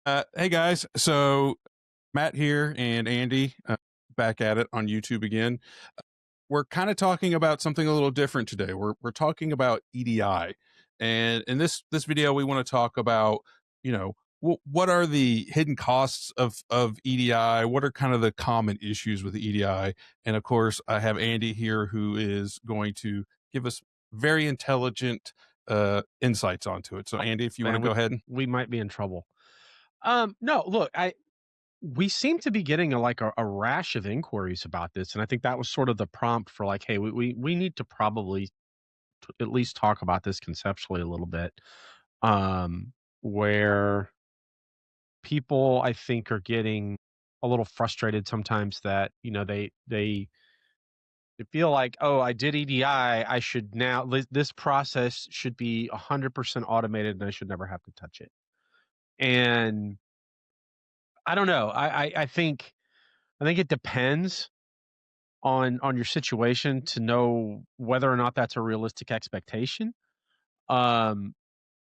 Hey guys, so Matt here and Andy back at it on YouTube again. We're kind of talking about something a little different today. We're talking about EDI, and in this video, we want to talk about what are the hidden costs of EDI? What are kind of the common issues with the EDI? And of course, I have Andy here who is going to give us very intelligent insights onto it. So, Oh, Andy, if you want to man, go we ahead. we might be in trouble. No, look, I we seem to be getting a rash of inquiries about this, and I think that was sort of the prompt for like, hey, we need to probably at least talk about this conceptually a little bit. Where people I think are getting a little frustrated sometimes that they feel like, oh, I did EDI, I should now this process should be 100% automated, and I should never have to touch it. And I don't know. I think it depends on your situation to know whether or not that's a realistic expectation. Um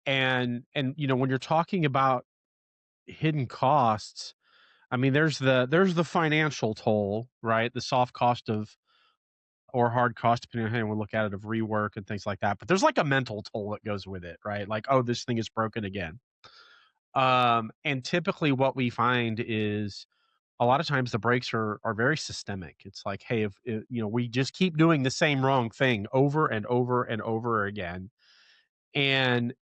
and when you're talking about hidden costs, I mean there's the financial toll, right? The soft cost of or hard cost, depending on how you want to look at it, of rework and things like that. But there's like a mental toll that goes with it, right? Like, oh, this thing is broken again. And typically what we find is a lot of times the breaks are very systemic. It's like, hey, if we just keep doing the same wrong thing over and over and over again, and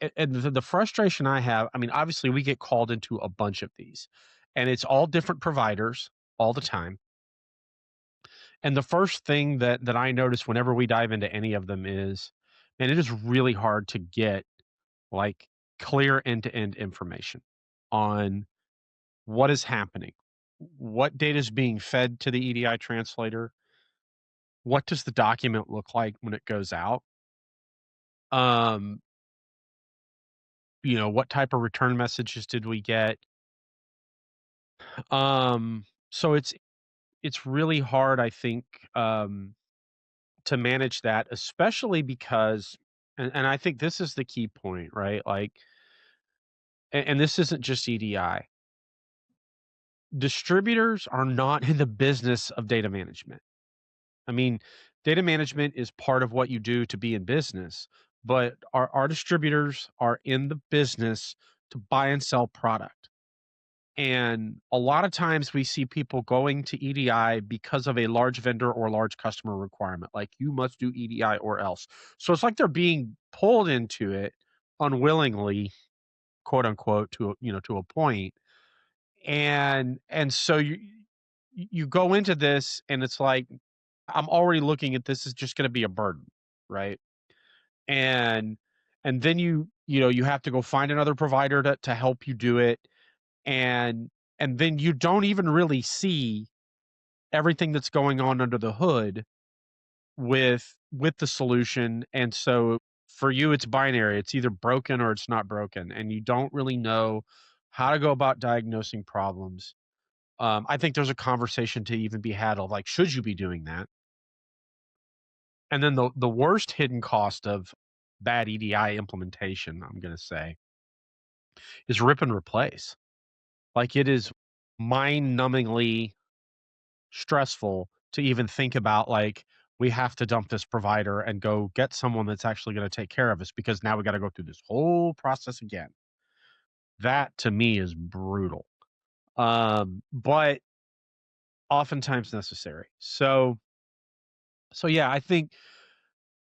the frustration I have, I mean, obviously we get called into a bunch of these, and it's all different providers all the time. And the first thing that I notice whenever we dive into any of them is, and it is really hard to get like clear end to end information on what is happening, what data is being fed to the EDI translator, what does the document look like when it goes out, um, what type of return messages did we get. So it's really hard, I think, to manage that, especially because, and I think this is the key point, right? Like, and this isn't just EDI. Distributors are not in the business of data management. I mean, data management is part of what you do to be in business, but our distributors are in the business to buy and sell product. And a lot of times we see people going to EDI because of a large vendor or large customer requirement, like you must do EDI or else. So it's like they're being pulled into it unwillingly, quote unquote, to a point. And so you go into this and it's like, I'm already looking at this as just going to be a burden, right? And and then you have to go find another provider to help you do it, and and then you don't even really see everything that's going on under the hood with the solution. And so for you it's binary. It's either broken or it's not broken, and you don't really know how to go about diagnosing problems. I think there's a conversation to even be had of like, should you be doing that? And then the worst hidden cost of bad EDI implementation, I'm gonna say, is rip and replace. Like, it is mind-numbingly stressful to even think about, like, we have to dump this provider and go get someone that's actually gonna take care of us because now we gotta go through this whole process again. That to me is brutal, but oftentimes necessary. So yeah, I think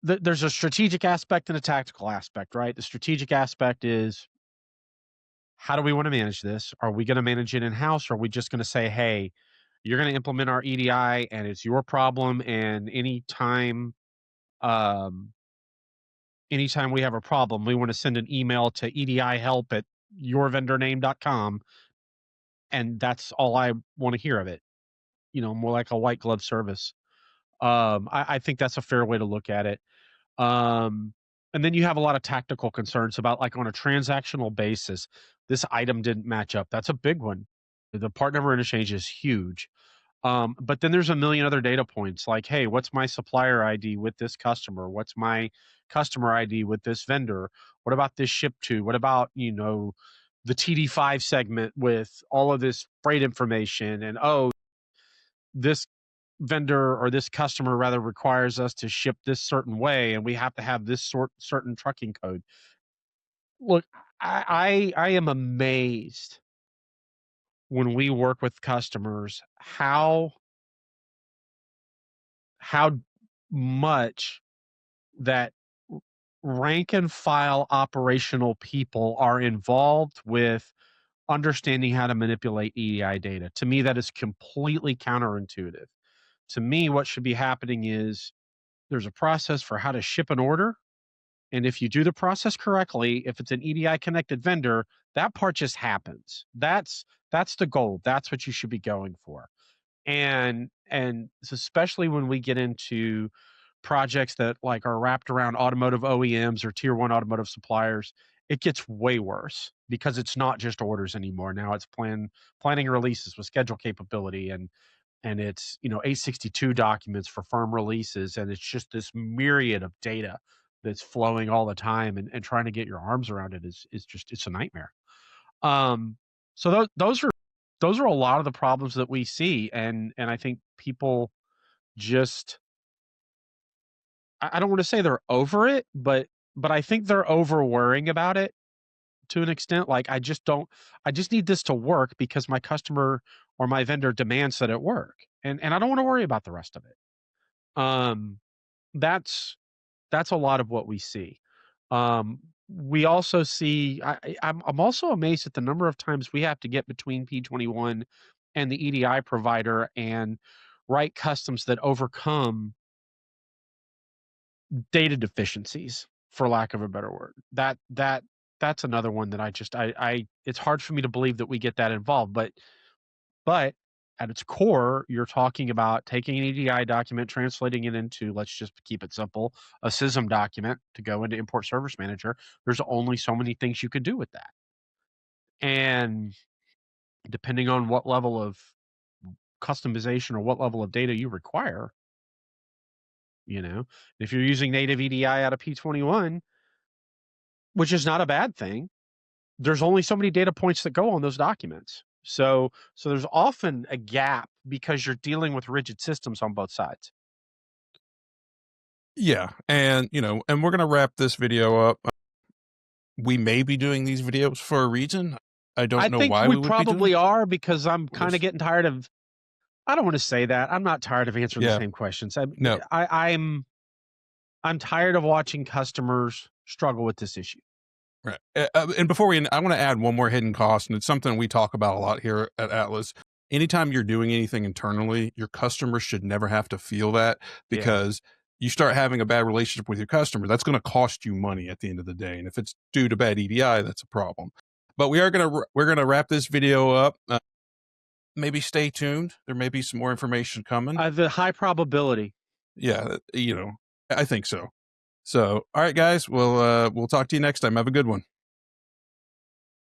there's a strategic aspect and a tactical aspect, right? The strategic aspect is, how do we want to manage this? Are we going to manage it in house? Or are we just going to say, hey, you're going to implement our EDI and it's your problem. And um, anytime we have a problem, we want to send an email to EDI help at yourvendorname.com. And that's all I want to hear of it, more like a white glove service. I think that's a fair way to look at it. Um, and then you have a lot of tactical concerns about, like, on a transactional basis, this item didn't match up. That's a big one. The part number interchange is huge. But then there's a million other data points like, hey, what's my supplier ID with this customer? What's my customer ID with this vendor? What about this ship to? What about, the TD5 segment with all of this freight information, and oh, this vendor or this customer rather requires us to ship this certain way, and we have to have this certain trucking code. Look, I am amazed when we work with customers how much that rank and file operational people are involved with understanding how to manipulate EDI data. To me, that is completely counterintuitive. To me, what should be happening is there's a process for how to ship an order. And if you do the process correctly, if it's an EDI connected vendor, that part just happens. That's the goal. That's what you should be going for. And especially when we get into projects that like are wrapped around automotive OEMs or tier one automotive suppliers, it gets way worse because it's not just orders anymore. Now it's planning releases with schedule capability, and it's, 862 documents for firm releases, and it's just this myriad of data that's flowing all the time, and trying to get your arms around it is just, it's a nightmare. um so those are a lot of the problems that we see, and I think people just, I don't want to say they're over it, but I think they're over worrying about it to an extent. Like, I just need this to work because my customer or my vendor demands that it work. And I don't want to worry about the rest of it. Um that's that's a lot of what we see. We also see, I'm also amazed at the number of times we have to get between P21 and the EDI provider and write customs that overcome data deficiencies, for lack of a better word. That's another one that I it's hard for me to believe that we get that involved, but at its core, you're talking about taking an EDI document, translating it into, let's just keep it simple, a SISM document to go into Import Service Manager. There's only so many things you could do with that. And depending on what level of customization or what level of data you require, if you're using native EDI out of P21, which is not a bad thing, there's only so many data points that go on those documents. So there's often a gap because you're dealing with rigid systems on both sides. Yeah, and and we're gonna wrap this video up. We may be doing these videos for a reason. I I don't know think why we we would be doing probably are because I'm we kind of just getting tired of, I don't want to say that. I'm not tired of answering the yeah, same questions. no, I'm tired of watching customers struggle with this issue. right. And before we end, I want to add one more hidden cost, and it's something we talk about a lot here at Atlas. Anytime you're doing anything internally, your customers should never have to feel that, Yeah. because you start having a bad relationship with your customer, that's going to cost you money at the end of the day. And if it's due to bad EDI, that's a problem. But we're gonna wrap this video up. Maybe stay tuned. There may be some more information coming. The high probability. Yeah, I think so. So, all right, guys, we'll talk to you next time. Have a good one.